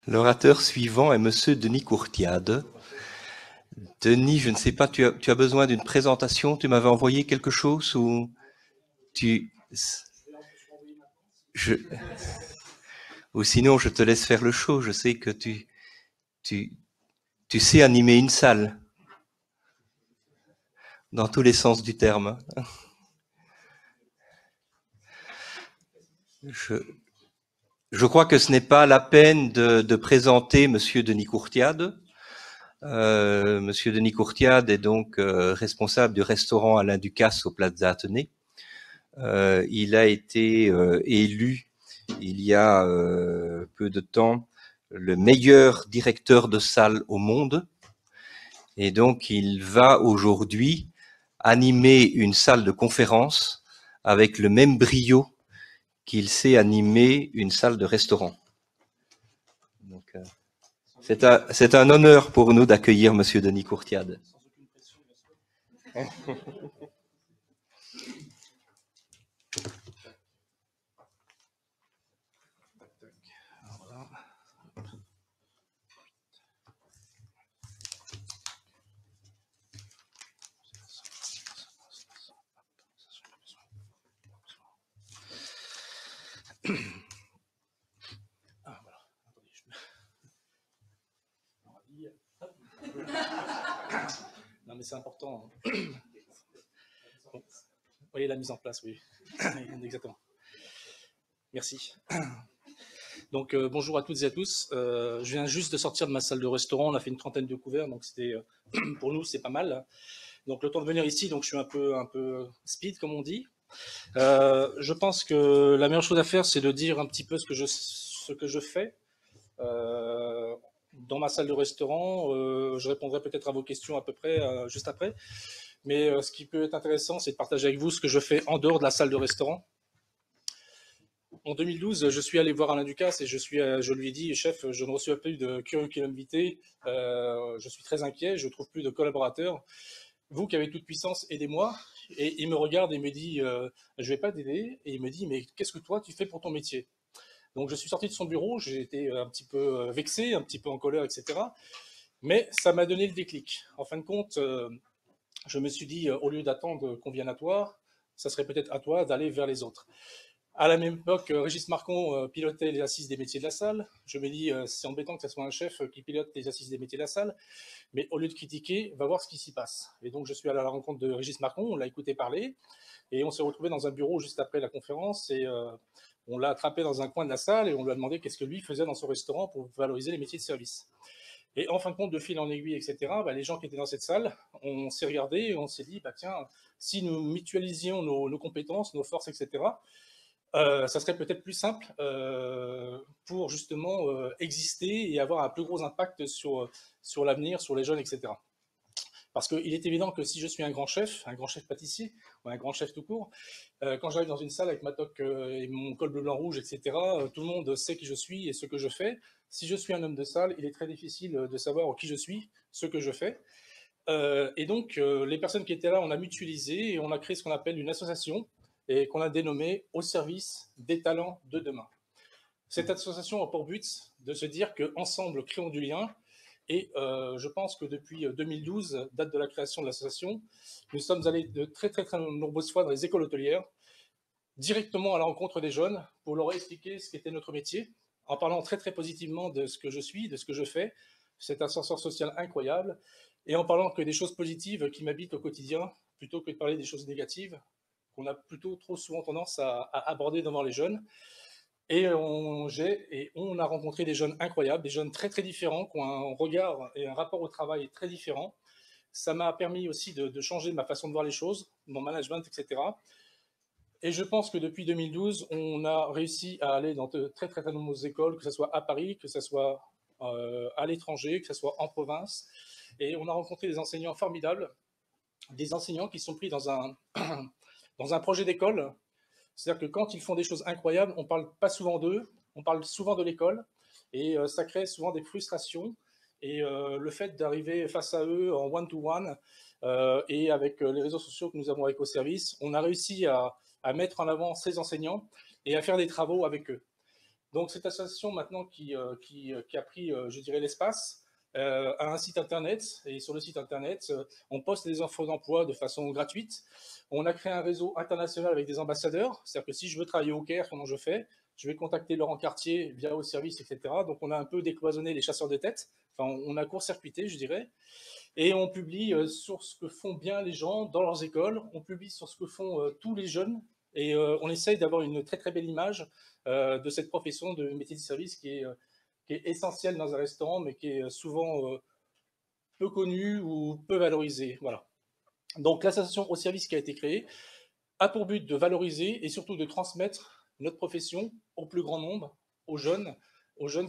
L'orateur suivant est Monsieur Denis Courtiade. Denis, je ne sais pas, tu as besoin d'une présentation? Tu m'avais envoyé quelque chose ou tu... Je... Ou sinon, je te laisse faire le show. Je sais que tu, tu sais animer une salle, dans tous les sens du terme. Je crois que ce n'est pas la peine de présenter Monsieur Denis Courtiade. Monsieur Denis Courtiade est donc responsable du restaurant Alain Ducasse au Plaza Athénée. Il a été élu il y a peu de temps le meilleur directeur de salle au monde. Et donc, il va aujourd'hui animer une salle de conférence avec le même brio qu'il sait animer une salle de restaurant. Donc, c'est un honneur pour nous d'accueillir Monsieur Denis Courtiade. Non, mais c'est important. Bon. Oui, la mise en place, oui. Exactement. Merci. Donc, bonjour à toutes et à tous. Je viens juste de sortir de ma salle de restaurant. On a fait une trentaine de couverts, donc c'était pour nous, c'est pas mal. Donc, le temps de venir ici, donc je suis un peu speed, comme on dit. Je pense que la meilleure chose à faire, c'est de dire un petit peu ce que je fais. Dans ma salle de restaurant, je répondrai peut-être à vos questions à peu près juste après. Mais ce qui peut être intéressant, c'est de partager avec vous ce que je fais en dehors de la salle de restaurant. En 2012, je suis allé voir Alain Ducasse et je lui ai dit, chef, je ne reçois plus de curriculum vitae, je suis très inquiet, je ne trouve plus de collaborateurs. Vous qui avez toute puissance, aidez-moi. Et il me regarde et me dit, je ne vais pas t'aider. Et il me dit, mais qu'est-ce que toi, tu fais pour ton métier? Donc je suis sorti de son bureau, j'ai été un petit peu vexé, un petit peu en colère, etc. Mais ça m'a donné le déclic. En fin de compte, je me suis dit, au lieu d'attendre qu'on vienne à toi, ça serait peut-être à toi d'aller vers les autres. À la même époque, Régis Marcon pilotait les assises des métiers de la salle. Je me dis, c'est embêtant que ce soit un chef qui pilote les assises des métiers de la salle, mais au lieu de critiquer, va voir ce qui s'y passe. Et donc, je suis allé à la rencontre de Régis Marcon, on l'a écouté parler, et on s'est retrouvé dans un bureau juste après la conférence, et on l'a attrapé dans un coin de la salle, et on lui a demandé qu'est-ce que lui faisait dans son restaurant pour valoriser les métiers de service. Et en fin de compte, de fil en aiguille, etc., les gens qui étaient dans cette salle, on s'est regardé et on s'est dit, tiens, si nous mutualisions nos compétences, nos forces, etc., ça serait peut-être plus simple pour justement exister et avoir un plus gros impact sur l'avenir, sur les jeunes, etc. Parce qu'il est évident que si je suis un grand chef pâtissier, ou un grand chef tout court, quand j'arrive dans une salle avec ma toque et mon col bleu, blanc, rouge, etc., tout le monde sait qui je suis et ce que je fais. Si je suis un homme de salle, il est très difficile de savoir qui je suis, ce que je fais. Et donc, les personnes qui étaient là, on a mutualisé et on a créé ce qu'on appelle une association et qu'on a dénommée Au service des talents de demain. Cette association a pour but de se dire qu'ensemble, créons du lien. Et je pense que depuis 2012, date de la création de l'association, nous sommes allés de très nombreuses fois dans les écoles hôtelières, directement à la rencontre des jeunes pour leur expliquer ce qu'était notre métier, en parlant très positivement de ce que je suis, de ce que je fais, cet ascenseur social incroyable, et en parlant que des choses positives qui m'habitent au quotidien, plutôt que de parler des choses négatives qu'on a plutôt trop souvent tendance à aborder devant les jeunes. Et on a rencontré des jeunes incroyables, des jeunes très différents, qui ont un regard et un rapport au travail très différent. Ça m'a permis aussi de changer ma façon de voir les choses, mon management, etc. Et je pense que depuis 2012, on a réussi à aller dans de très nombreuses écoles, que ce soit à Paris, que ce soit à l'étranger, que ce soit en province. Et on a rencontré des enseignants formidables, des enseignants qui sont pris dans un projet d'école. C'est-à-dire que quand ils font des choses incroyables, on ne parle pas souvent d'eux, on parle souvent de l'école. Et ça crée souvent des frustrations. Et le fait d'arriver face à eux en one-to-one et avec les réseaux sociaux que nous avons avec au service, on a réussi à mettre en avant ces enseignants et à faire des travaux avec eux. Donc cette association maintenant qui a pris, je dirais, l'espace, a un site internet, et sur le site internet, on poste des offres d'emploi de façon gratuite. On a créé un réseau international avec des ambassadeurs, c'est-à-dire que si je veux travailler au Caire, comment je fais? Je vais contacter Laurent Cartier via au service, etc. Donc on a un peu décloisonné les chasseurs de tête, enfin on a court-circuité, je dirais, et on publie sur ce que font bien les gens dans leurs écoles, on publie sur ce que font tous les jeunes, et on essaye d'avoir une très très belle image de cette profession de métier de service qui est essentielle dans un restaurant, mais qui est souvent peu connue ou peu valorisée. Voilà. Donc l'association au service qui a été créée a pour but de valoriser et surtout de transmettre notre profession au plus grand nombre, aux jeunes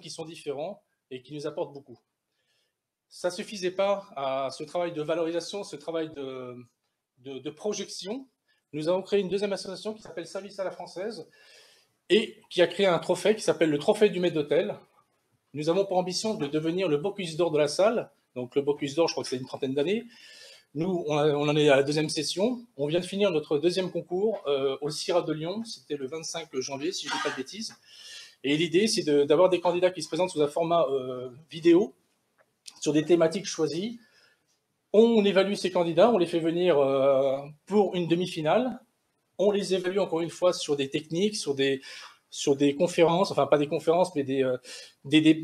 qui sont différents et qui nous apportent beaucoup. Ça ne suffisait pas à ce travail de valorisation, ce travail de projection. Nous avons créé une deuxième association qui s'appelle Service à la Française et qui a créé un trophée qui s'appelle le Trophée du maître d'hôtel. Nous avons pour ambition de devenir le Bocuse d'or de la salle. Donc le Bocuse d'or, je crois que c'est une trentaine d'années. Nous, on en est à la deuxième session. On vient de finir notre deuxième concours au CIRA de Lyon. C'était le 25 janvier, si je ne dis pas de bêtises. Et l'idée, c'est d'avoir des candidats qui se présentent sous un format vidéo, sur des thématiques choisies. On évalue ces candidats, on les fait venir pour une demi-finale. On les évalue encore une fois sur des techniques, sur des conférences, enfin pas des conférences, mais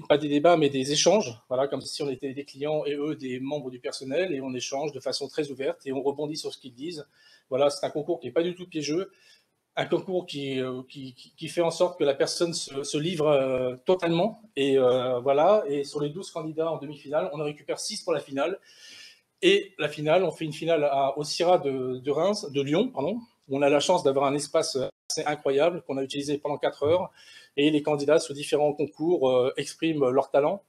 pas des débats, mais des échanges. Voilà, comme si on était des clients et eux des membres du personnel, et on échange de façon très ouverte et on rebondit sur ce qu'ils disent. Voilà, c'est un concours qui n'est pas du tout piégeux, un concours qui fait en sorte que la personne se livre totalement. Et voilà, et sur les 12 candidats en demi-finale, on en récupère 6 pour la finale. Et la finale, on fait une finale au CIRA de Lyon, pardon. On a la chance d'avoir un espace assez incroyable qu'on a utilisé pendant 4 heures. Et les candidats sur différents concours expriment leur talent.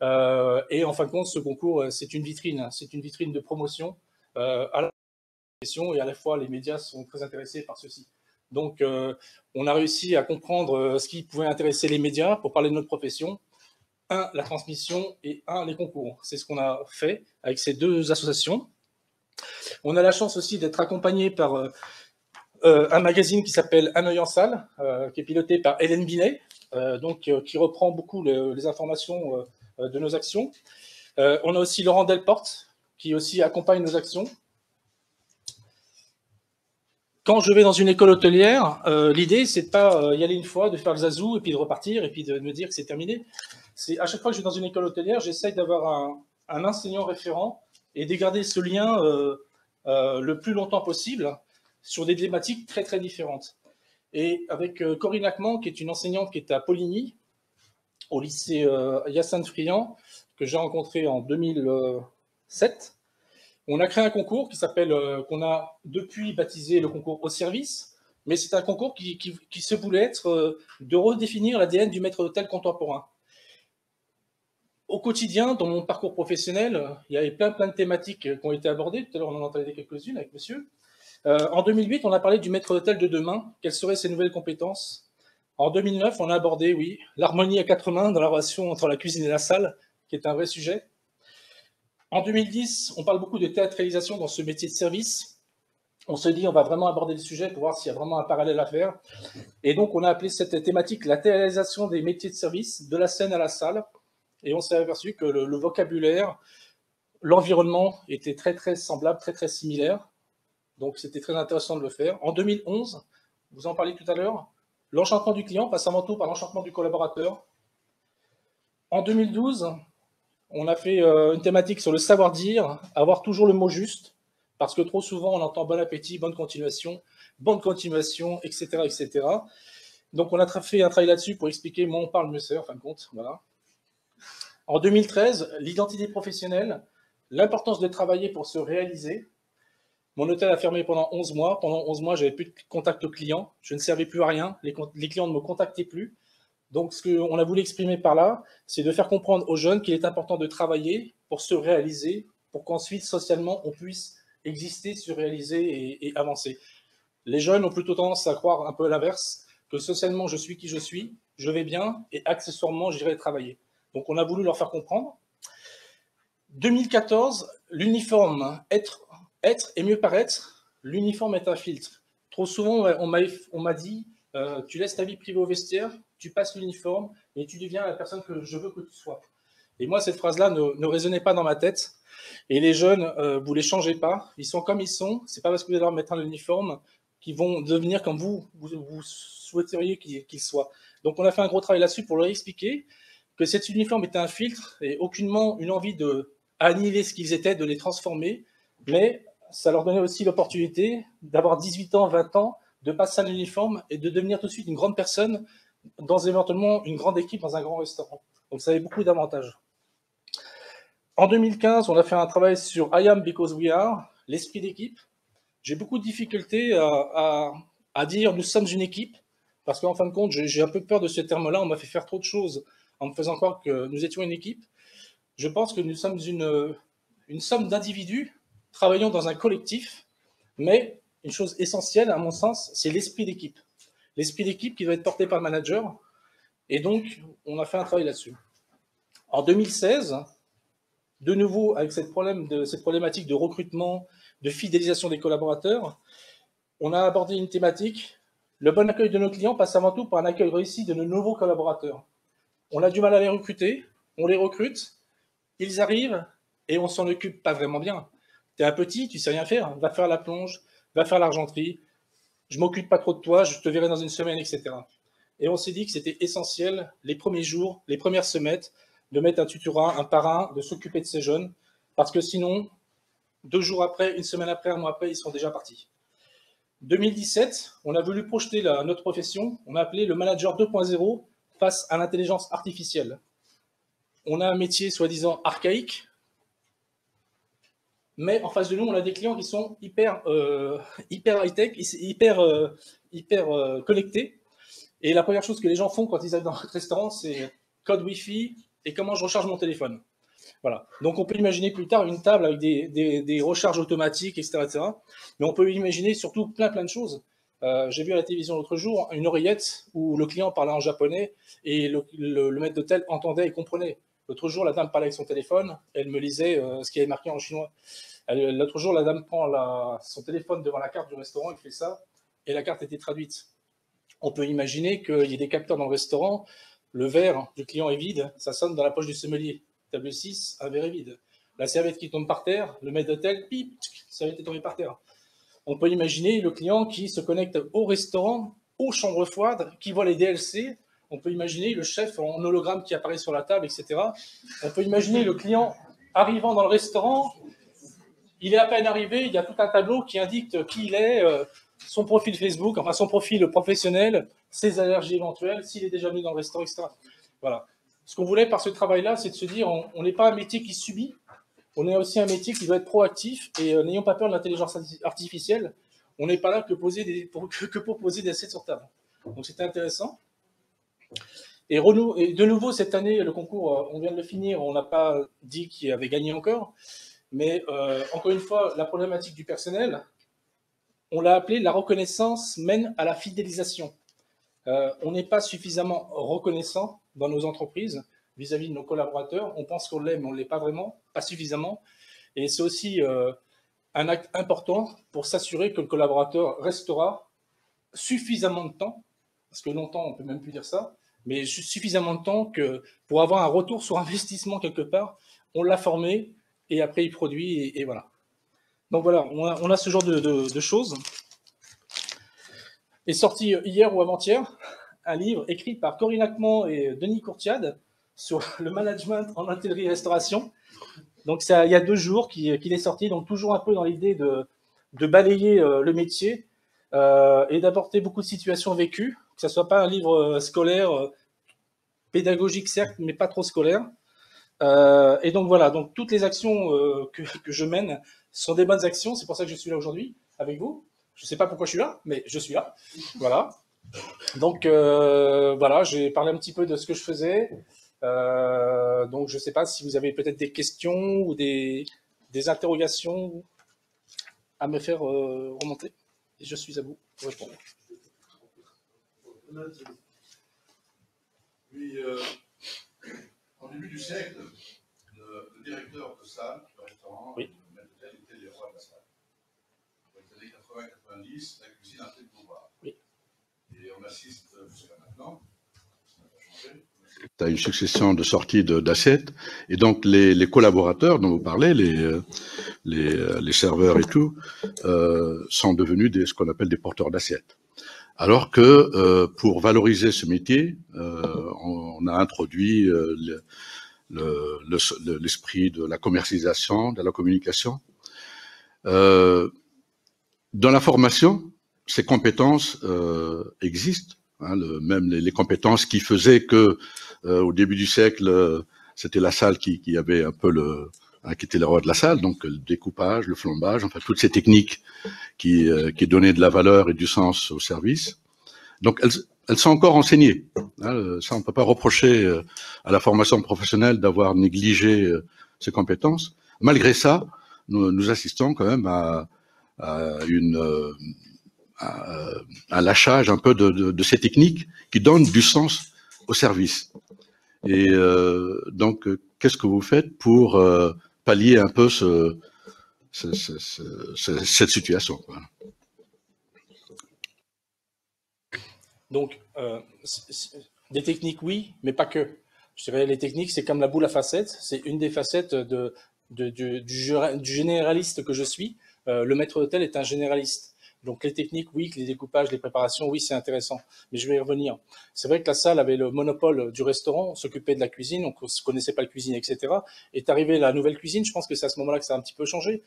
Et en fin de compte, ce concours, c'est une vitrine de promotion à la profession, et à la fois les médias sont très intéressés par ceci. Donc, on a réussi à comprendre ce qui pouvait intéresser les médias pour parler de notre profession. Un, la transmission, et un, les concours. C'est ce qu'on a fait avec ces deux associations. On a la chance aussi d'être accompagné par un magazine qui s'appelle Un œil en salle, qui est piloté par Hélène Binet, qui reprend beaucoup les informations de nos actions. On a aussi Laurent Delporte, qui aussi accompagne nos actions. Quand je vais dans une école hôtelière, l'idée, c'est de pas y aller une fois, de faire le zazou, et puis de repartir, et puis de me dire que c'est terminé. C'est à chaque fois que je vais dans une école hôtelière, j'essaye d'avoir un enseignant référent et de garder ce lien le plus longtemps possible sur des thématiques très très différentes. Et avec Corinne Lacman, qui est une enseignante qui est à Poligny, au lycée Hyacinthe Friand, que j'ai rencontré en 2007, on a créé un concours qu'on a depuis baptisé le concours au service, mais c'est un concours qui se voulait être de redéfinir l'ADN du maître d'hôtel contemporain. Au quotidien, dans mon parcours professionnel, il y avait plein de thématiques qui ont été abordées. Tout à l'heure, on en entendait quelques-unes avec monsieur. En 2008, on a parlé du maître d'hôtel de demain. Quelles seraient ses nouvelles compétences? En 2009, on a abordé, oui, l'harmonie à 4 mains dans la relation entre la cuisine et la salle, qui est un vrai sujet. En 2010, on parle beaucoup de théâtralisation dans ce métier de service. On se dit, on va vraiment aborder le sujet pour voir s'il y a vraiment un parallèle à faire. Et donc, on a appelé cette thématique la théâtralisation des métiers de service, de la scène à la salle. Et on s'est aperçu que le vocabulaire, l'environnement était très, très semblable, très, très similaire. Donc, c'était très intéressant de le faire. En 2011, vous en parliez tout à l'heure, l'enchantement du client passe avant tout par l'enchantement du collaborateur. En 2012, on a fait une thématique sur le savoir-dire, avoir toujours le mot juste, parce que trop souvent, on entend bon appétit, bonne continuation, etc., etc. Donc, on a fait un travail là-dessus pour expliquer moins on parle, mieux c'est, en fin de compte. Voilà. En 2013, l'identité professionnelle, l'importance de travailler pour se réaliser. Mon hôtel a fermé pendant 11 mois. Pendant 11 mois, je n'avais plus de contact client. Je ne servais plus à rien. Les clients ne me contactaient plus. Donc, ce qu'on a voulu exprimer par là, c'est de faire comprendre aux jeunes qu'il est important de travailler pour se réaliser, pour qu'ensuite, socialement, on puisse exister, se réaliser et avancer. Les jeunes ont plutôt tendance à croire un peu l'inverse, que socialement, je suis qui je vais bien, et accessoirement, j'irai travailler. Donc, on a voulu leur faire comprendre. 2014, l'uniforme, être et mieux paraître, l'uniforme est un filtre. Trop souvent, on m'a dit, tu laisses ta vie privée au vestiaire, tu passes l'uniforme et tu deviens la personne que je veux que tu sois. Et moi, cette phrase-là ne résonnait pas dans ma tête. Et les jeunes, vous les changez pas. Ils sont comme ils sont. C'est pas parce que vous allez leur mettre un uniforme qu'ils vont devenir comme vous souhaiteriez qu'ils soient. Donc, on a fait un gros travail là-dessus pour leur expliquer que cet uniforme était un filtre et aucunement une envie de annihiler ce qu'ils étaient, de les transformer. Mais ça leur donnait aussi l'opportunité d'avoir 18 ans, 20 ans, de passer un uniforme et de devenir tout de suite une grande personne dans éventuellement une grande équipe dans un grand restaurant. Donc, ça avait beaucoup d'avantages. En 2015, on a fait un travail sur I am because we are, l'esprit d'équipe. J'ai beaucoup de difficultés à dire nous sommes une équipe, parce qu'en fin de compte, j'ai un peu peur de ce terme-là. On m'a fait faire trop de choses en me faisant croire que nous étions une équipe. Je pense que nous sommes une somme d'individus travaillant dans un collectif, mais une chose essentielle, à mon sens, c'est l'esprit d'équipe. L'esprit d'équipe qui doit être porté par le manager. Et donc, on a fait un travail là-dessus. En 2016, de nouveau, avec cette problématique de recrutement, de fidélisation des collaborateurs, on a abordé une thématique. Le bon accueil de nos clients passe avant tout par un accueil réussi de nos nouveaux collaborateurs. On a du mal à les recruter, on les recrute, ils arrivent et on s'en occupe pas vraiment bien. Tu es un petit, tu sais rien faire, va faire la plonge, va faire l'argenterie, je m'occupe pas trop de toi, je te verrai dans une semaine, etc. Et on s'est dit que c'était essentiel, les premiers jours, les premières semaines, de mettre un tutorat, un parrain, de s'occuper de ces jeunes, parce que sinon, 2 jours après, une semaine après, un mois après, ils sont déjà partis. 2017, on a voulu projeter notre profession, on a appelé le manager 2.0 face à l'intelligence artificielle. On a un métier soi-disant archaïque, mais en face de nous, on a des clients qui sont hyper high-tech, hyper connectés. Et la première chose que les gens font quand ils arrivent dans votre restaurant, c'est code Wi-Fi et comment je recharge mon téléphone. Voilà. Donc on peut imaginer plus tard une table avec des recharges automatiques, etc., Mais on peut imaginer surtout plein de choses. J'ai vu à la télévision l'autre jour une oreillette où le client parlait en japonais et le maître d'hôtel entendait et comprenait. L'autre jour, la dame parlait avec son téléphone, elle me lisait ce qui avait marqué en chinois. L'autre jour, la dame prend son téléphone devant la carte du restaurant, elle fait ça, et la carte était traduite. On peut imaginer qu'il y ait des capteurs dans le restaurant, le verre du client est vide, ça sonne dans la poche du sommelier. Table 6, un verre est vide. La serviette qui tombe par terre, le maître d'hôtel, pip, serviette est tombée par terre. On peut imaginer le client qui se connecte au restaurant, aux chambres froides, qui voit les DLC. On peut imaginer le chef en hologramme qui apparaît sur la table, etc. On peut imaginer le client arrivant dans le restaurant, il est à peine arrivé, il y a tout un tableau qui indique qui il est, son profil Facebook, enfin son profil professionnel, ses allergies éventuelles, s'il est déjà venu dans le restaurant, etc. Voilà. Ce qu'on voulait par ce travail-là, c'est de se dire, on n'est pas un métier qui subit, on est aussi un métier qui doit être proactif et n'ayons pas peur de l'intelligence artificielle. On n'est pas là que pour poser des assiettes sur table. Donc c'était intéressant. Et de nouveau, cette année, le concours, on vient de le finir, on n'a pas dit qui avait gagné encore. Mais encore une fois, la problématique du personnel, on l'a appelé la reconnaissance mène à la fidélisation. On n'est pas suffisamment reconnaissant dans nos entreprises vis-à-vis de nos collaborateurs. On pense qu'on l'est, mais on ne l'est pas vraiment, pas suffisamment. Et c'est aussi un acte important pour s'assurer que le collaborateur restera suffisamment de temps, parce que longtemps, on ne peut même plus dire ça, mais suffisamment de temps que pour avoir un retour sur investissement quelque part, on l'a formé et après il produit et voilà. Donc voilà, on a ce genre de choses. Est sorti hier ou avant-hier un livre écrit par Corinne Acquement et Denis Courtiade sur le management en hôtellerie-restauration. Donc il y a 2 jours qu'il est sorti, donc toujours un peu dans l'idée de balayer le métier et d'apporter beaucoup de situations vécues, que ce ne soit pas un livre scolaire, pédagogique certes, mais pas trop scolaire. Et donc voilà, donc toutes les actions que je mène sont des bonnes actions, c'est pour ça que je suis là aujourd'hui avec vous. Je ne sais pas pourquoi je suis là, mais je suis là. Voilà. Donc voilà, j'ai parlé un petit peu de ce que je faisais. Donc je ne sais pas si vous avez peut-être des questions ou des interrogations à me faire remonter. Et je suis à vous pour répondre. Oui, au début du siècle, le directeur de salle, de restaurant, oui. le maître d'hôtel était les rois de la salle. Dans les années 80-90, la cuisine a pris le pouvoir. Oui. Et on assiste jusqu'à maintenant tu as une succession de sorties d'assiettes, et donc les collaborateurs dont vous parlez, les serveurs et tout, sont devenus ce qu'on appelle des porteurs d'assiettes. Alors que pour valoriser ce métier, on a introduit l'esprit de la commercialisation, de la communication. Dans la formation, ces compétences existent. Hein, même les compétences qui faisaient que au début du siècle, c'était la salle qui avait un peu qui était le roi de la salle, donc le découpage, le flambage, enfin toutes ces techniques qui donnaient de la valeur et du sens au service. Donc elles sont encore enseignées. Hein, ça, on ne peut pas reprocher à la formation professionnelle d'avoir négligé ces compétences. Malgré ça, nous assistons quand même à un lâchage un peu de ces techniques qui donnent du sens au service. Et donc, qu'est-ce que vous faites pour pallier un peu cette situation? Voilà. Donc, des techniques, oui, mais pas que. Je dirais, les techniques, c'est comme la boule à facettes. C'est une des facettes du généraliste que je suis. Le maître d'hôtel est un généraliste. Donc les techniques, oui, les découpages, les préparations, oui, c'est intéressant. Mais je vais y revenir. C'est vrai que la salle avait le monopole du restaurant, on s'occupait de la cuisine, on ne connaissait pas la cuisine, etc. Est arrivée la nouvelle cuisine, je pense que c'est à ce moment-là que ça a un petit peu changé.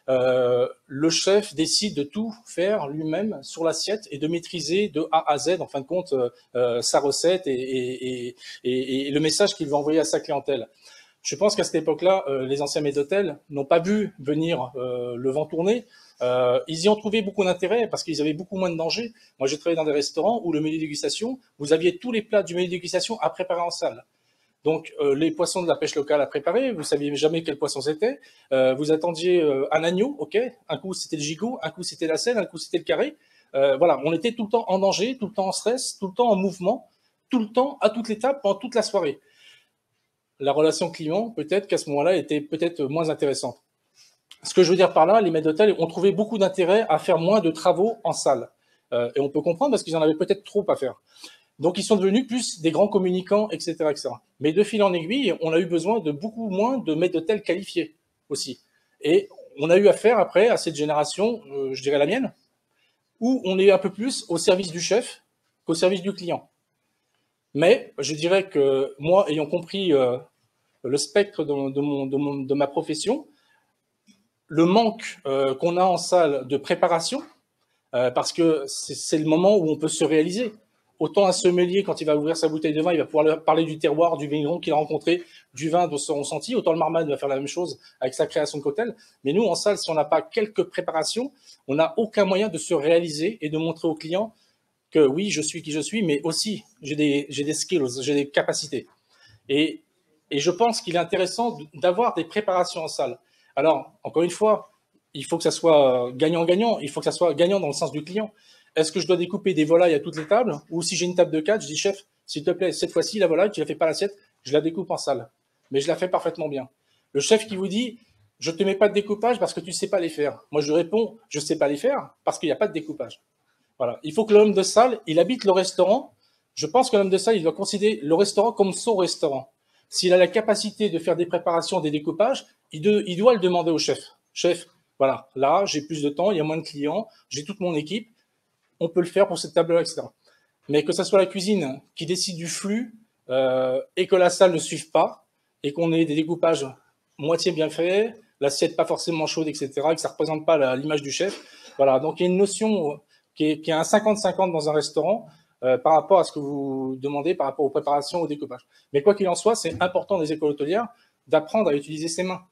Le chef décide de tout faire lui-même sur l'assiette et de maîtriser de A à Z, en fin de compte, sa recette et le message qu'il va envoyer à sa clientèle. Je pense qu'à cette époque-là, les anciens maîtres d'hôtel n'ont pas vu venir le vent tourner. Ils y ont trouvé beaucoup d'intérêt parce qu'ils avaient beaucoup moins de danger. Moi, j'ai travaillé dans des restaurants où le menu dégustation, vous aviez tous les plats du menu dégustation à préparer en salle. Donc, les poissons de la pêche locale à préparer, vous saviez jamais quel poisson c'était. Vous attendiez un agneau, ok. Un coup, c'était le gigot, un coup, c'était la selle, un coup, c'était le carré. Voilà, on était tout le temps en danger, tout le temps en stress, tout le temps en mouvement, tout le temps, à toutes les tables, pendant toute la soirée. La relation client, peut-être qu'à ce moment-là, était peut-être moins intéressante. Ce que je veux dire par là, les maîtres d'hôtel ont trouvé beaucoup d'intérêt à faire moins de travaux en salle. Et on peut comprendre parce qu'ils en avaient peut-être trop à faire. Donc, ils sont devenus plus des grands communicants, etc., etc. Mais de fil en aiguille, on a eu besoin de beaucoup moins de maîtres d'hôtel qualifiés aussi. Et on a eu affaire après à cette génération, je dirais la mienne, où on est un peu plus au service du chef qu'au service du client. Mais je dirais que moi, ayant compris le spectre de ma profession, le manque qu'on a en salle de préparation, parce que c'est le moment où on peut se réaliser. Autant un sommelier, quand il va ouvrir sa bouteille de vin, il va pouvoir parler du terroir, du vigneron qu'il a rencontré, du vin de son senti. Autant le barman va faire la même chose avec sa création de cocktail. Mais nous, en salle, si on n'a pas quelques préparations, on n'a aucun moyen de se réaliser et de montrer au client que oui, je suis qui je suis, mais aussi j'ai des skills, j'ai des capacités. Et je pense qu'il est intéressant d'avoir des préparations en salle. Alors, encore une fois, il faut que ça soit gagnant-gagnant, il faut que ça soit gagnant dans le sens du client. Est-ce que je dois découper des volailles à toutes les tables? Ou si j'ai une table de 4, je dis, chef, s'il te plaît, cette fois-ci, la volaille, tu ne la fais pas à l'assiette, je la découpe en salle. Mais je la fais parfaitement bien. Le chef qui vous dit, je ne te mets pas de découpage parce que tu ne sais pas les faire. Moi, je lui réponds, je ne sais pas les faire parce qu'il n'y a pas de découpage. Voilà. Il faut que l'homme de salle, il habite le restaurant. Je pense que l'homme de salle, il doit considérer le restaurant comme son restaurant. S'il a la capacité de faire des préparations, des découpages, il doit le demander au chef. Chef, voilà, là, j'ai plus de temps, il y a moins de clients, j'ai toute mon équipe, on peut le faire pour cette table-là, etc. Mais que ce soit la cuisine qui décide du flux et que la salle ne suive pas, et qu'on ait des découpages moitié bien faits, l'assiette pas forcément chaude, etc., et que ça ne représente pas l'image du chef. Voilà, donc il y a une notion qui est un 50-50 dans un restaurant par rapport à ce que vous demandez, par rapport aux préparations, au découpage. Mais quoi qu'il en soit, c'est important des écoles hôtelières d'apprendre à utiliser ses mains.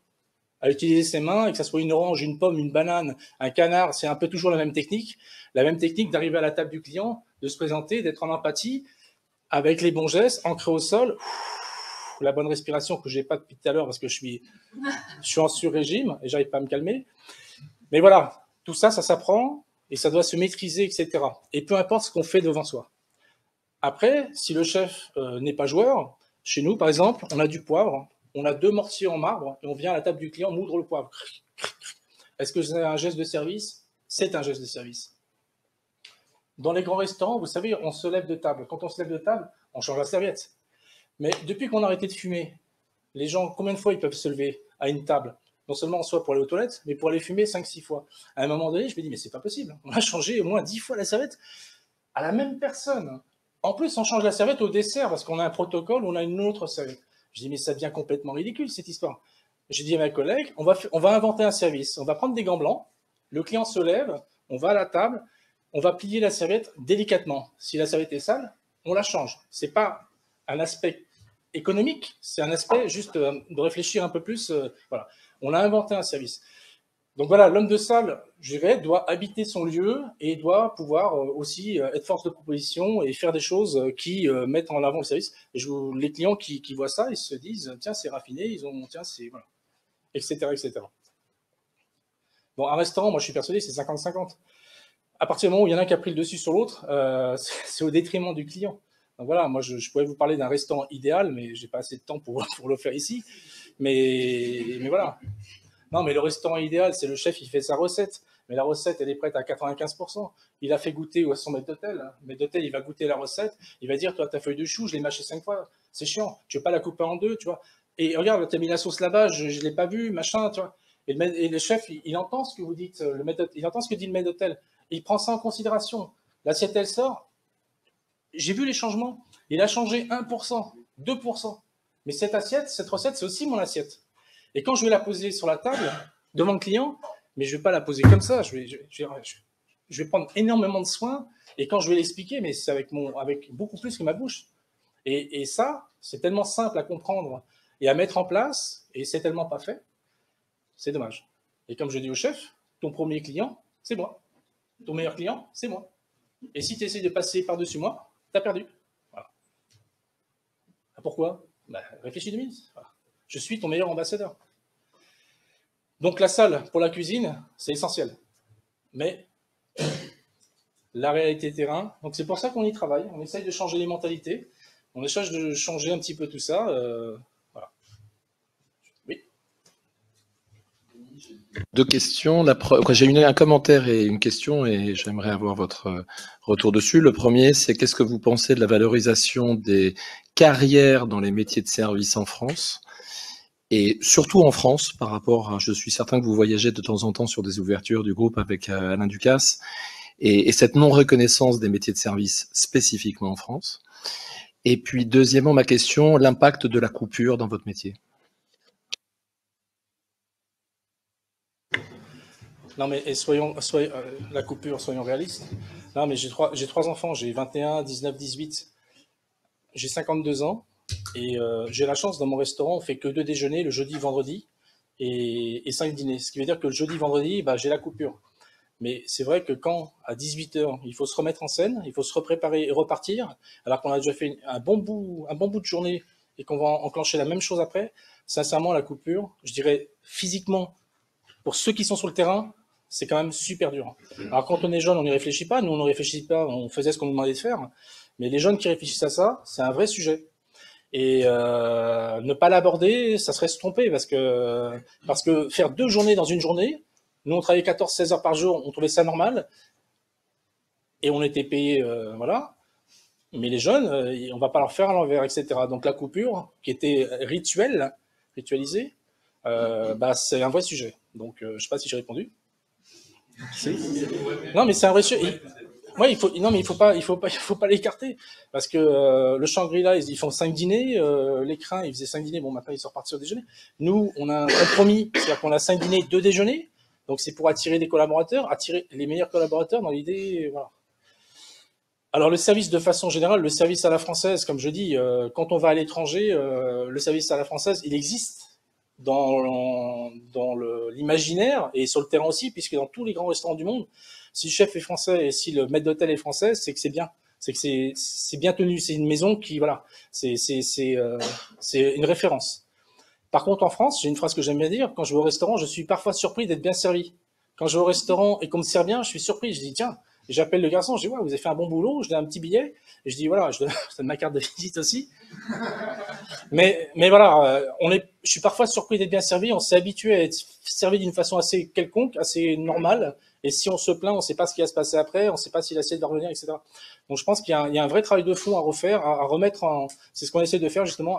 À utiliser ses mains, et que ça soit une orange, une pomme, une banane, un canard, c'est un peu toujours la même technique. La même technique d'arriver à la table du client, de se présenter, d'être en empathie, avec les bons gestes, ancré au sol, la bonne respiration que je n'ai pas depuis tout à l'heure parce que je suis en sur-régime et j'arrive pas à me calmer. Mais voilà, tout ça, ça s'apprend et ça doit se maîtriser, etc. Et peu importe ce qu'on fait devant soi. Après, si le chef n'est pas joueur, chez nous, par exemple, on a du poivre, on a 2 mortiers en marbre et on vient à la table du client moudre le poivre. Est-ce que c'est un geste de service? C'est un geste de service. Dans les grands restaurants, vous savez, on se lève de table. Quand on se lève de table, on change la serviette. Mais depuis qu'on a arrêté de fumer, les gens, combien de fois ils peuvent se lever à une table? Non seulement soit pour aller aux toilettes, mais pour aller fumer 5-6 fois. À un moment donné, je me dis, mais c'est pas possible. On a changé au moins 10 fois la serviette à la même personne. En plus, on change la serviette au dessert parce qu'on a un protocole, on a une autre serviette. Je dis, mais ça devient complètement ridicule cette histoire. J'ai dit à mes collègues, on va inventer un service. On va prendre des gants blancs, le client se lève, on va à la table, on va plier la serviette délicatement. Si la serviette est sale, on la change. C'est pas un aspect économique, c'est un aspect juste de réfléchir un peu plus. Voilà. On a inventé un service. Donc voilà, l'homme de salle, je dirais, doit habiter son lieu et doit pouvoir aussi être force de proposition et faire des choses qui mettent en avant le service. Et les clients qui voient ça, ils se disent, tiens, c'est raffiné, tiens, c'est, voilà, etc., etc. Bon, un restaurant, moi, je suis persuadé, c'est 50-50. À partir du moment où il y en a un qui a pris le dessus sur l'autre, c'est au détriment du client. Donc voilà, moi, je pourrais vous parler d'un restaurant idéal, mais j'ai pas assez de temps pour le faire ici. Mais voilà. Non, mais le restaurant idéal, c'est le chef, il fait sa recette. Mais la recette, elle est prête à 95%. Il a fait goûter à son maître d'hôtel. Le maître d'hôtel, il va goûter la recette. Il va dire, toi, ta feuille de chou, je l'ai mâchée 5 fois. C'est chiant. Tu veux pas la couper en deux, tu vois. Et regarde, tu as mis la sauce là-bas, je ne l'ai pas vue, machin, tu vois. Et le chef, il entend ce que vous dites, il entend ce que dit le maître d'hôtel. Il prend ça en considération. L'assiette, elle sort. J'ai vu les changements. Il a changé 1%, 2%. Mais cette assiette, cette recette, c'est aussi mon assiette. Et quand je vais la poser sur la table, devant le client, mais je ne vais pas la poser comme ça, je vais prendre énormément de soin, et quand je vais l'expliquer, mais c'est avec beaucoup plus que ma bouche. Et ça, c'est tellement simple à comprendre et à mettre en place, et c'est tellement pas fait, c'est dommage. Et comme je dis au chef, ton premier client, c'est moi. Ton meilleur client, c'est moi. Et si tu essaies de passer par-dessus moi, tu as perdu. Voilà. Pourquoi? Réfléchis 2 minutes. Voilà. Je suis ton meilleur ambassadeur. Donc la salle pour la cuisine, c'est essentiel. Mais la réalité terrain, donc c'est pour ça qu'on y travaille. On essaye de changer les mentalités. On essaye de changer un petit peu tout ça. Voilà. Oui. 2 questions. J'ai un commentaire et une question et j'aimerais avoir votre retour dessus. Le premier, c'est qu'est-ce que vous pensez de la valorisation des carrières dans les métiers de service en France? Et surtout en France, par rapport à, je suis certain que vous voyagez de temps en temps sur des ouvertures du groupe avec Alain Ducasse, et cette non-reconnaissance des métiers de service spécifiquement en France. Et puis, deuxièmement, ma question, l'impact de la coupure dans votre métier. Non, mais la coupure, soyons réalistes. Non, mais j'ai trois enfants, j'ai 21, 19, 18. J'ai 52 ans. Et j'ai la chance, dans mon restaurant, on fait que 2 déjeuners, le jeudi, vendredi, et 5 dîners. Ce qui veut dire que le jeudi, vendredi, j'ai la coupure. Mais c'est vrai que quand, à 18h, il faut se remettre en scène, il faut se repréparer et repartir, alors qu'on a déjà fait un bon bout de journée et qu'on va enclencher la même chose après, sincèrement, la coupure, je dirais physiquement, pour ceux qui sont sur le terrain, c'est quand même super dur. Alors quand on est jeune, on n'y réfléchit pas. Nous, on ne réfléchit pas, on faisait ce qu'on nous demandait de faire. Mais les jeunes qui réfléchissent à ça, c'est un vrai sujet. Et ne pas l'aborder, ça serait se tromper parce que faire 2 journées dans une journée, nous on travaillait 14-16 heures par jour, on trouvait ça normal et on était payé, voilà. Mais les jeunes, on va pas leur faire à l'envers, etc. Donc la coupure, qui était ritualisée, c'est un vrai sujet. Donc je sais pas si j'ai répondu. Non, mais c'est un vrai sujet. Ouais, il faut pas l'écarter parce que le Shangri-La, ils font 5 dîners, l'écrin, ils faisaient 5 dîners, bon, maintenant ils sont repartis au déjeuner. Nous, on a un compromis, c'est-à-dire qu'on a 5 dîners, 2 déjeuners, donc c'est pour attirer des collaborateurs, attirer les meilleurs collaborateurs dans l'idée, voilà. Alors le service de façon générale, le service à la française, comme je dis, quand on va à l'étranger, le service à la française, il existe dans l'imaginaire et sur le terrain aussi, puisque dans tous les grands restaurants du monde, si le chef est français et si le maître d'hôtel est français, c'est que c'est bien. C'est que c'est bien tenu. C'est une maison qui, voilà, c'est une référence. Par contre, en France, j'ai une phrase que j'aime bien dire. Quand je vais au restaurant, je suis parfois surpris d'être bien servi. Quand je vais au restaurant et qu'on me sert bien, je suis surpris. Je dis, tiens, et j'appelle le garçon, je dis, ouais, vous avez fait un bon boulot. Je donne un petit billet. Et je dis, voilà, je donne ma carte de visite aussi. Mais voilà, je suis parfois surpris d'être bien servi. On s'est habitué à être servi d'une façon assez quelconque, assez normale. Et si on se plaint, on ne sait pas ce qui va se passer après, on ne sait pas si l'assiette va revenir, etc. Donc je pense qu'il y a un vrai travail de fond à refaire, à remettre en... C'est ce qu'on essaie de faire justement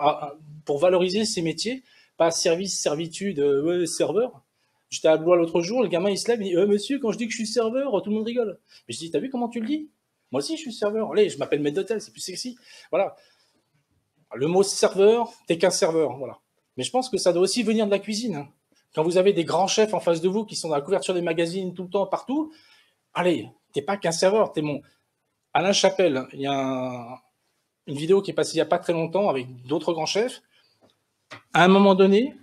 pour valoriser ces métiers, pas service, servitude, serveur. J'étais à Blois l'autre jour, le gamin il se lève, il dit monsieur, quand je dis que je suis serveur, tout le monde rigole. Mais je dis, t'as vu comment tu le dis? Moi aussi je suis serveur. Allez, je m'appelle maître d'hôtel, c'est plus sexy. Voilà. Le mot serveur, t'es qu'un serveur, voilà. Mais je pense que ça doit aussi venir de la cuisine. Quand vous avez des grands chefs en face de vous qui sont dans la couverture des magazines tout le temps, partout, allez, t'es pas qu'un serveur, t'es mon... Alain Chapelle, il y a une vidéo qui est passée il n'y a pas très longtemps avec d'autres grands chefs. À un moment donné,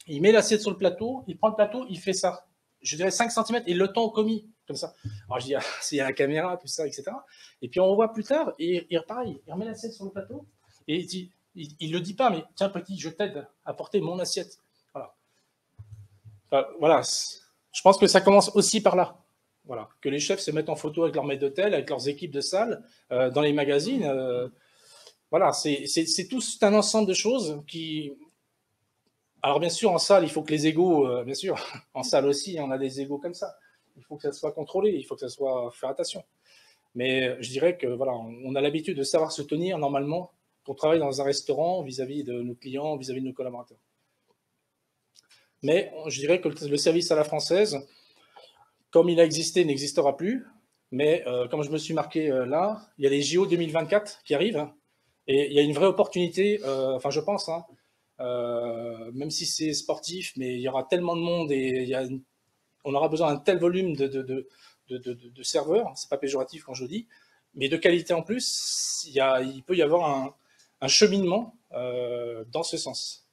il met l'assiette sur le plateau, il prend le plateau, il fait ça. Je dirais 5 cm, et il le tend au commis, comme ça. Alors je dis, il y a la caméra, tout ça, etc. Et puis on revoit plus tard, et pareil, il remet l'assiette sur le plateau, et il le dit pas, mais tiens petit, je t'aide à porter mon assiette. Voilà. Enfin, voilà. Je pense que ça commence aussi par là. Voilà. Que les chefs se mettent en photo avec leur maître d'hôtel, avec leurs équipes de salle, dans les magazines. Voilà, c'est tout un ensemble de choses qui... Alors bien sûr, en salle, il faut que les égos, bien sûr, en salle aussi, on a des égos comme ça. Il faut que ça soit contrôlé, il faut que ça soit faire attention. Mais je dirais que voilà, on a l'habitude de savoir se tenir normalement quand on travaille dans un restaurant vis-à-vis de nos clients, vis-à-vis de nos collaborateurs. Mais je dirais que le service à la française, comme il a existé, n'existera plus. Mais comme je me suis marqué là, il y a les JO 2024 qui arrivent. Hein, et il y a une vraie opportunité, enfin je pense, hein, même si c'est sportif, mais il y aura tellement de monde et on aura besoin d'un tel volume de serveurs, c'est pas péjoratif quand je le dis, mais de qualité en plus, il peut y avoir un cheminement dans ce sens,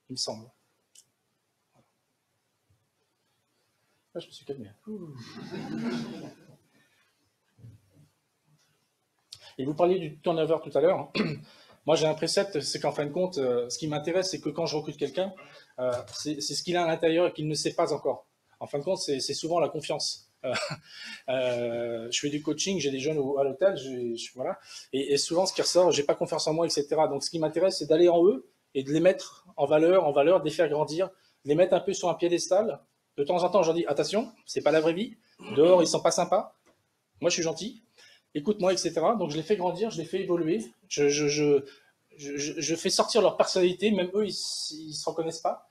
il me semble. Là, je me suis calmé. Et vous parliez du turnover tout à l'heure. Moi, j'ai un précepte, c'est qu'en fin de compte, ce qui m'intéresse, c'est que quand je recrute quelqu'un, c'est ce qu'il a à l'intérieur et qu'il ne sait pas encore. En fin de compte, c'est souvent la confiance. Je fais du coaching, j'ai des jeunes à l'hôtel, voilà, et souvent ce qui ressort, j'ai pas confiance en moi, etc. Donc, ce qui m'intéresse, c'est d'aller en eux et de les mettre en valeur, de les faire grandir, de les mettre un peu sur un piédestal. De temps en temps, je leur dis attention, c'est pas la vraie vie. Dehors, ils sont pas sympas. Moi, je suis gentil. Écoute-moi, etc. Donc, je les fais grandir, je les fais évoluer. Je fais sortir leur personnalité, même eux, ils se reconnaissent pas.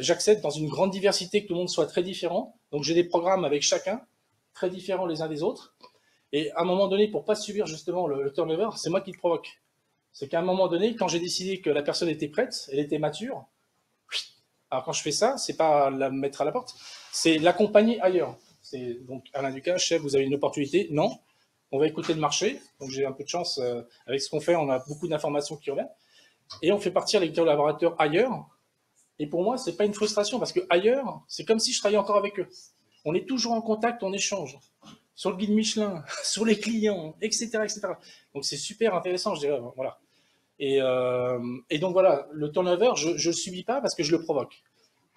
J'accepte dans une grande diversité que tout le monde soit très différent. Donc, j'ai des programmes avec chacun, très différents les uns des autres. Et à un moment donné, pour pas subir justement le turnover, c'est moi qui le provoque. C'est qu'à un moment donné, quand j'ai décidé que la personne était prête, elle était mature, alors quand je fais ça, c'est pas la mettre à la porte, c'est l'accompagner ailleurs. Donc, Alain Ducasse, chef, vous avez une opportunité? Non. On va écouter le marché. Donc, j'ai un peu de chance avec ce qu'on fait. On a beaucoup d'informations qui reviennent. Et on fait partir les collaborateurs ailleurs. Et pour moi, c'est pas une frustration parce que ailleurs, c'est comme si je travaillais encore avec eux. On est toujours en contact, on échange. Sur le guide Michelin, sur les clients, etc., etc. Donc, c'est super intéressant, je dirais. Voilà. Et donc, voilà, le turnover, je ne le subis pas parce que je le provoque.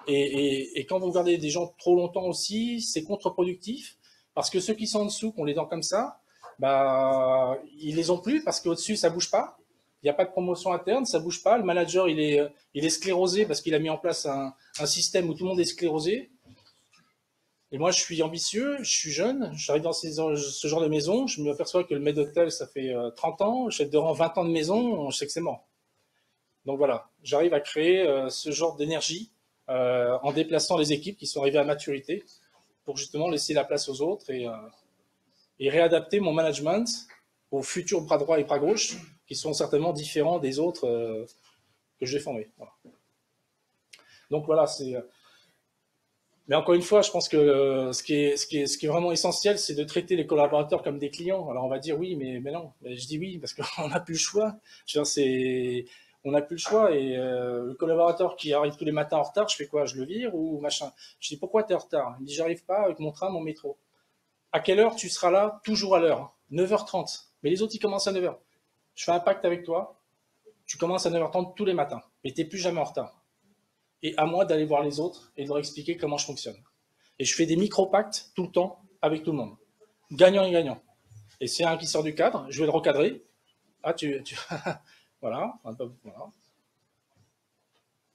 Et quand vous gardez des gens trop longtemps aussi, c'est contre-productif parce que ceux qui sont en dessous, qu'on les dents comme ça, bah, ils les ont plus parce qu'au-dessus, ça bouge pas. Il n'y a pas de promotion interne, ça bouge pas. Le manager, il est sclérosé parce qu'il a mis en place un système où tout le monde est sclérosé. Et moi, je suis ambitieux, je suis jeune, j'arrive dans ce genre de maison, je me aperçois que le maître d'hôtel, ça fait 30 ans, chef de rang 20 ans de maison, je sais que c'est mort. Donc voilà, j'arrive à créer ce genre d'énergie en déplaçant les équipes qui sont arrivées à maturité pour justement laisser la place aux autres et réadapter mon management aux futurs bras droit et bras gauche qui sont certainement différents des autres que je vais former. Voilà. Donc voilà, c'est... Mais encore une fois, je pense que ce qui est vraiment essentiel, c'est de traiter les collaborateurs comme des clients. Alors on va dire oui, mais non. Mais je dis oui parce qu'on n'a plus le choix. On n'a plus le choix et le collaborateur qui arrive tous les matins en retard, je fais quoi? Je le vire ou machin? Je dis pourquoi tu es en retard? Il me dit j'arrive pas avec mon train, mon métro. À quelle heure tu seras là? Toujours à l'heure. 9h30. Mais les autres, ils commencent à 9h. Je fais un pacte avec toi. Tu commences à 9h30 tous les matins. Mais tu n'es plus jamais en retard. Et à moi d'aller voir les autres et de leur expliquer comment je fonctionne. Et je fais des micro-pactes tout le temps avec tout le monde. Gagnant et gagnant. Et s'il y a un qui sort du cadre, je vais le recadrer. Ah, Voilà. Voilà.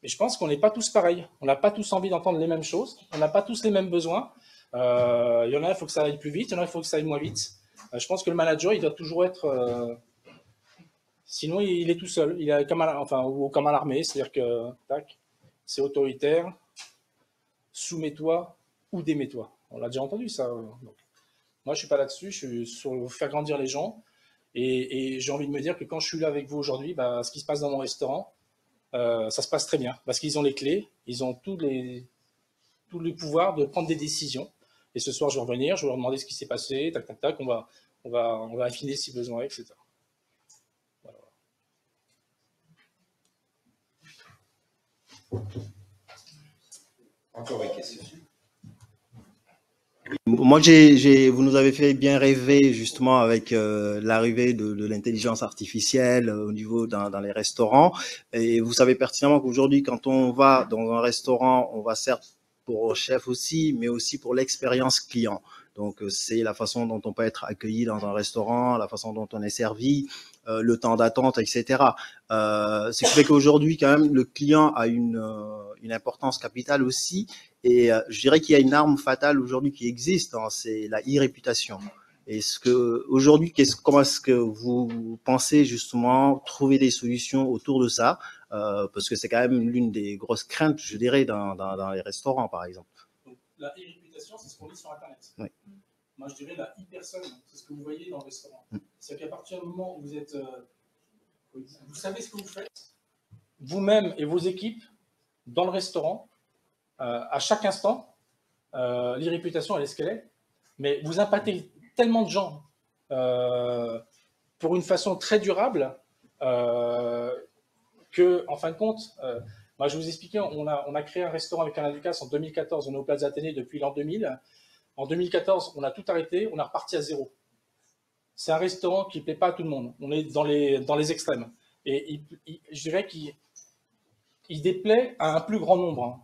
Et je pense qu'on n'est pas tous pareils. On n'a pas tous envie d'entendre les mêmes choses. On n'a pas tous les mêmes besoins. Il y en a, il faut que ça aille plus vite. Il y en a, il faut que ça aille moins vite. Je pense que le manager, il doit toujours être... sinon, il est tout seul. Il est comme à l'armée. C'est-à-dire que, tac, c'est autoritaire. Soumets-toi ou démets-toi. On l'a déjà entendu, ça. Donc, moi, je ne suis pas là-dessus. Je suis sur faire grandir les gens. Et j'ai envie de me dire que quand je suis là avec vous aujourd'hui, ce qui se passe dans mon restaurant, ça se passe très bien. Parce qu'ils ont les clés, ils ont tous les pouvoirs de prendre des décisions. Et ce soir, je vais revenir, je vais leur demander ce qui s'est passé, tac, tac, tac, on va affiner si besoin, etc. Voilà. Encore une question. Moi, vous nous avez fait bien rêver justement avec l'arrivée de l'intelligence artificielle au niveau dans les restaurants. Et vous savez pertinemment qu'aujourd'hui, quand on va dans un restaurant, on va certes pour le chef aussi, mais aussi pour l'expérience client. Donc, c'est la façon dont on peut être accueilli dans un restaurant, la façon dont on est servi, le temps d'attente, etc. Ce qui fait qu'aujourd'hui, quand même, le client a une importance capitale aussi. Et je dirais qu'il y a une arme fatale aujourd'hui qui existe, hein, c'est la e-réputation. Aujourd'hui, comment est-ce que vous pensez justement trouver des solutions autour de ça, parce que c'est quand même l'une des grosses craintes, je dirais, dans les restaurants, par exemple. Donc, la e-réputation, c'est ce qu'on lit sur Internet. Oui. Moi, je dirais la e-personne, c'est ce que vous voyez dans le restaurant. C'est-à-dire qu'à partir du moment où vous êtes, vous savez ce que vous faites, vous-même et vos équipes, dans le restaurant, à chaque instant, l'e-réputation, elle est ce qu'elle est, mais vous impactez tellement de gens pour une façon très durable que, en fin de compte, moi, je vous expliquais, on a créé un restaurant avec Alain Ducasse en 2014, on est au Plaza Athénée depuis l'an 2000. En 2014, on a tout arrêté, on est reparti à zéro. C'est un restaurant qui ne plaît pas à tout le monde. On est dans les extrêmes. Et je dirais qu'il déplaît à un plus grand nombre. Hein.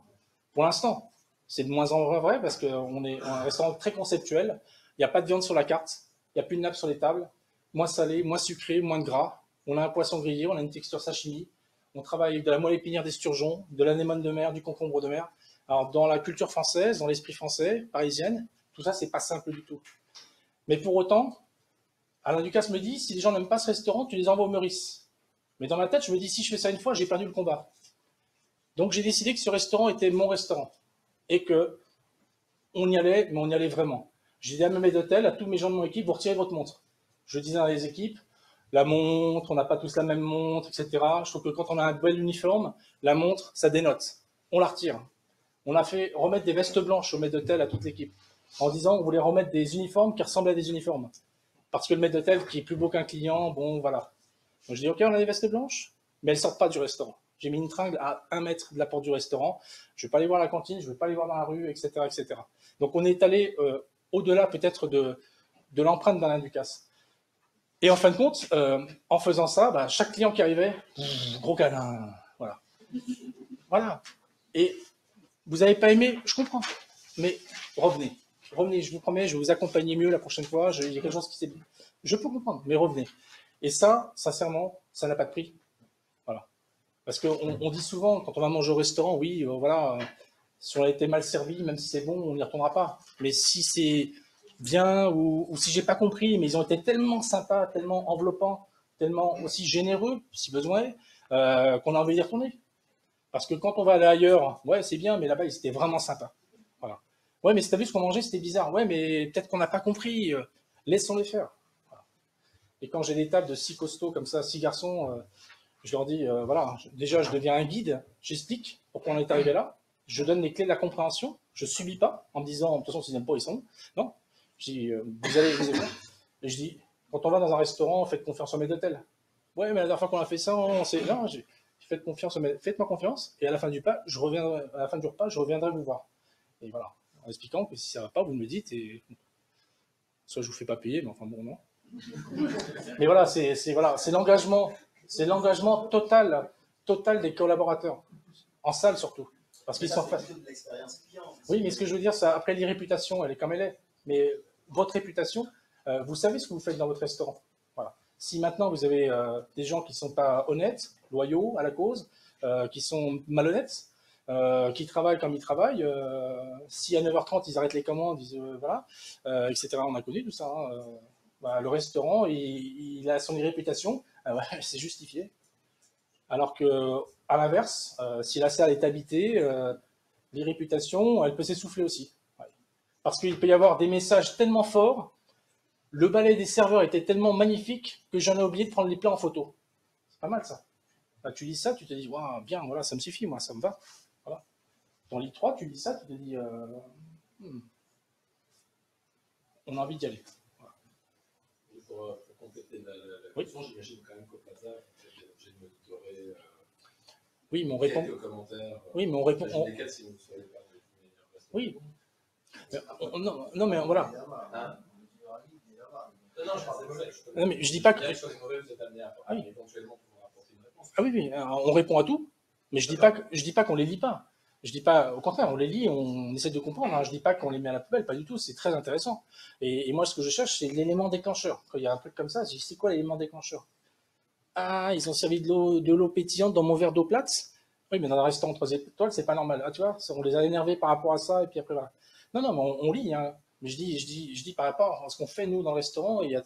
Pour l'instant, c'est de moins en moins vrai parce qu'on est un restaurant très conceptuel. Il n'y a pas de viande sur la carte, il n'y a plus de nappe sur les tables, moins salé, moins sucré, moins de gras. On a un poisson grillé, on a une texture sashimi. On travaille avec de la moelle épinière d'esturgeon, de l'anémone de mer, du concombre de mer. Alors, dans la culture française, dans l'esprit français, parisienne, tout ça, c'est pas simple du tout. Mais pour autant, Alain Ducasse me dit, si les gens n'aiment pas ce restaurant, tu les envoies au Meurice. Mais dans ma tête, je me dis, si je fais ça une fois, j'ai perdu le combat. Donc, j'ai décidé que ce restaurant était mon restaurant. Et que on y allait, mais on y allait vraiment. J'ai dit à mes maîtres d'hôtel, à tous mes gens de mon équipe, vous retirez votre montre. Je disais dans les équipes, la montre, on n'a pas tous la même montre, etc. Je trouve que quand on a un bel uniforme, la montre, ça dénote. On la retire. On a fait remettre des vestes blanches au maître d'hôtel à toute l'équipe, en disant on voulait remettre des uniformes qui ressemblent à des uniformes. Parce que le maître d'hôtel, qui est plus beau qu'un client, bon, voilà. Donc je dis, ok, on a des vestes blanches, mais elles ne sortent pas du restaurant. J'ai mis une tringle à 1 mètre de la porte du restaurant. Je ne vais pas aller voir la cantine, je ne vais pas aller voir dans la rue, etc. etc. Donc on est allé au-delà peut-être de l'empreinte d'Alain Ducasse. Et en fin de compte, en faisant ça, chaque client qui arrivait, gros câlin, voilà. Voilà. Et vous n'avez pas aimé, je comprends, mais revenez. Revenez, je vous promets, je vais vous accompagner mieux la prochaine fois. Il y a quelque chose qui s'est... Je peux comprendre, mais revenez. Et ça, sincèrement, ça n'a pas de prix. Voilà. Parce qu'on dit souvent, quand on va manger au restaurant, oui, voilà, si on a été mal servi, même si c'est bon, on n'y retournera pas. Mais si c'est bien ou si j'ai pas compris, mais ils ont été tellement sympas, tellement enveloppants, tellement aussi généreux, si besoin, qu'on a envie d'y retourner. Parce que quand on va aller ailleurs, ouais, c'est bien, mais là-bas, ils étaient vraiment sympas. Voilà. Ouais, mais si t'as vu ce qu'on mangeait, c'était bizarre. Ouais, mais peut-être qu'on n'a pas compris. Laissons-les faire. Voilà. Et quand j'ai des tables de 6 costauds comme ça, 6 garçons, je leur dis, voilà, déjà, je deviens un guide, j'explique pourquoi on est arrivé là, je donne les clés de la compréhension, je ne subis pas en me disant, de toute façon, s'ils n'aiment pas, ils sont. Non. Je dis, vous allez vous aimer. Et je dis, quand on va dans un restaurant, faites confiance au maître d'hôtel. Ouais, mais la dernière fois qu'on a fait ça, on s'est. Non, faites-moi confiance, et à la fin du repas, je reviendrai vous voir. Et voilà, en expliquant que si ça ne va pas, vous me le dites, et soit je ne vous fais pas payer, mais enfin bon, non. Mais voilà, c'est l'engagement total des collaborateurs, en salle surtout. Parce qu'ils sont face. Oui, mais ce que je veux dire, ça, après l'irréputation, elle est comme elle est. Mais votre réputation, vous savez ce que vous faites dans votre restaurant. Voilà. Si maintenant vous avez des gens qui ne sont pas honnêtes, loyaux à la cause, qui sont malhonnêtes, qui travaillent comme ils travaillent, si à 9h30 ils arrêtent les commandes, voilà, etc. On a connu tout ça. Hein, bah, le restaurant, il a son réputation, c'est justifié. Alors que, à l'inverse, si la salle est habitée, les réputations, elle peut s'essouffler aussi. Ouais. Parce qu'il peut y avoir des messages tellement forts, le balai des serveurs était tellement magnifique que j'en ai oublié de prendre les plats en photo. C'est pas mal ça. Bah, tu lis ça, tu te dis, waouh, bien, voilà, ça me suffit, moi, ça me va. Voilà. Dans lis 3, tu lis ça, tu te dis, on a envie d'y aller. Voilà. Pour compléter la question, j'imagine quand même qu'au Plaza, vous êtes obligé de monitorer oui, mais on répond. quelques commentaires. Oui, mais on répond. Lesquels, si vous ne savez pas. Oui. Non, mais voilà. Hein? Non, je parle de mauvais. Non, mais je dis pas que. Vous êtes amené à éventuellement pouvoir apporter une réponse. Ah oui, on répond à tout, mais je dis pas qu'on les lit pas. Je dis pas, au contraire, on les lit, on essaie de comprendre. Hein. Je dis pas qu'on les met à la poubelle, pas du tout. C'est très intéressant. Et moi, ce que je cherche, c'est l'élément déclencheur. Quand il y a un truc comme ça, je dis, c'est quoi l'élément déclencheur? Ah, ils ont servi de l'eau pétillante dans mon verre d'eau plate. Oui, mais dans un restaurant 3 étoiles, c'est pas normal. Ah, tu vois, on les a énervés par rapport à ça, et puis après, voilà. Non, mais on lit. Hein. Mais je dis par rapport à ce qu'on fait, nous, dans le restaurant, et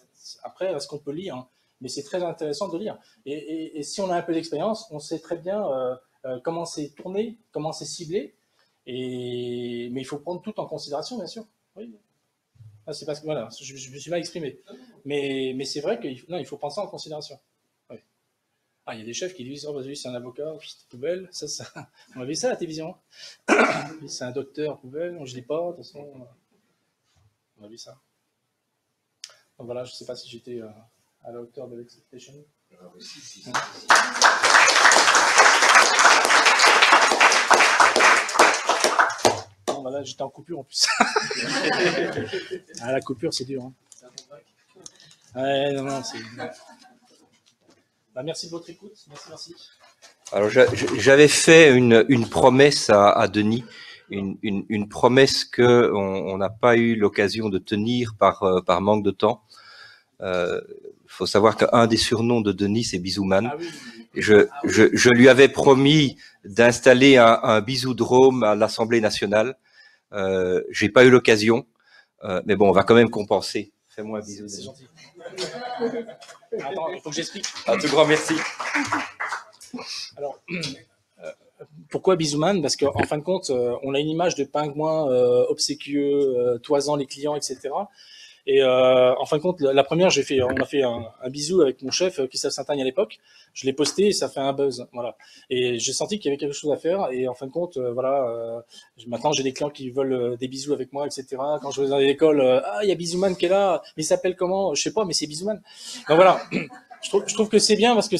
après, à ce qu'on peut lire. Hein. Mais c'est très intéressant de lire. Et si on a un peu d'expérience, on sait très bien comment c'est tourné, comment c'est ciblé. Mais il faut prendre tout en considération, bien sûr. Oui. Ah, c'est parce que, voilà, je me suis mal exprimé. Mais c'est vrai qu'il faut prendre ça en considération. Oui. Ah, il y a des chefs qui disent, oh, bah, lui, c'est un avocat, poubelle. Ça, on a vu ça à la télévision. C'est un docteur, poubelle, je ne lis pas, de toute façon. On a vu ça. Donc voilà, je ne sais pas si j'étais à la hauteur de l'expectation. Si. Non, bah là, j'étais en coupure en plus. Ah, la coupure, c'est dur. Hein. Ouais, non, c'est... Bah, merci de votre écoute. Merci. Alors, j'avais fait une promesse à Denis, une promesse que on n'a pas eu l'occasion de tenir par manque de temps. Faut savoir qu'un des surnoms de Denis, c'est Bisouman. Ah oui. Je lui avais promis d'installer un bisoudrome à l'Assemblée nationale. J'ai pas eu l'occasion, mais bon, on va quand même compenser. Fais-moi un bisou. C'est gentil. Attends, il faut que j'explique. Un tout grand merci. Alors, pourquoi Bisouman? Parce qu'en fin de compte, on a une image de pingouin obséquieux, toisant les clients, etc. Et en fin de compte, la première, on a fait un bisou avec mon chef, Christophe Saint-Agne à l'époque. Je l'ai posté et ça fait un buzz, voilà. Et j'ai senti qu'il y avait quelque chose à faire. Et en fin de compte, maintenant j'ai des clients qui veulent des bisous avec moi, etc. Quand je vais dans l'école, il y a Bisouman qui est là, mais il s'appelle comment? Je sais pas, mais c'est Bisouman. Donc voilà, je trouve que c'est bien parce que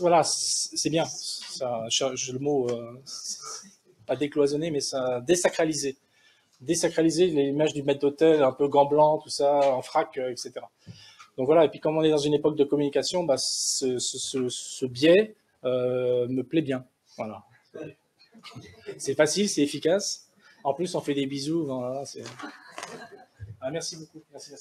voilà, c'est bien. Ça, le mot, pas décloisonné, mais ça désacralisé l'image du maître d'hôtel, un peu gant blanc, tout ça, en frac, etc. Donc voilà, et puis comme on est dans une époque de communication, bah, ce biais me plaît bien. Voilà. C'est facile, c'est efficace. En plus, on fait des bisous. Voilà, merci beaucoup. Merci.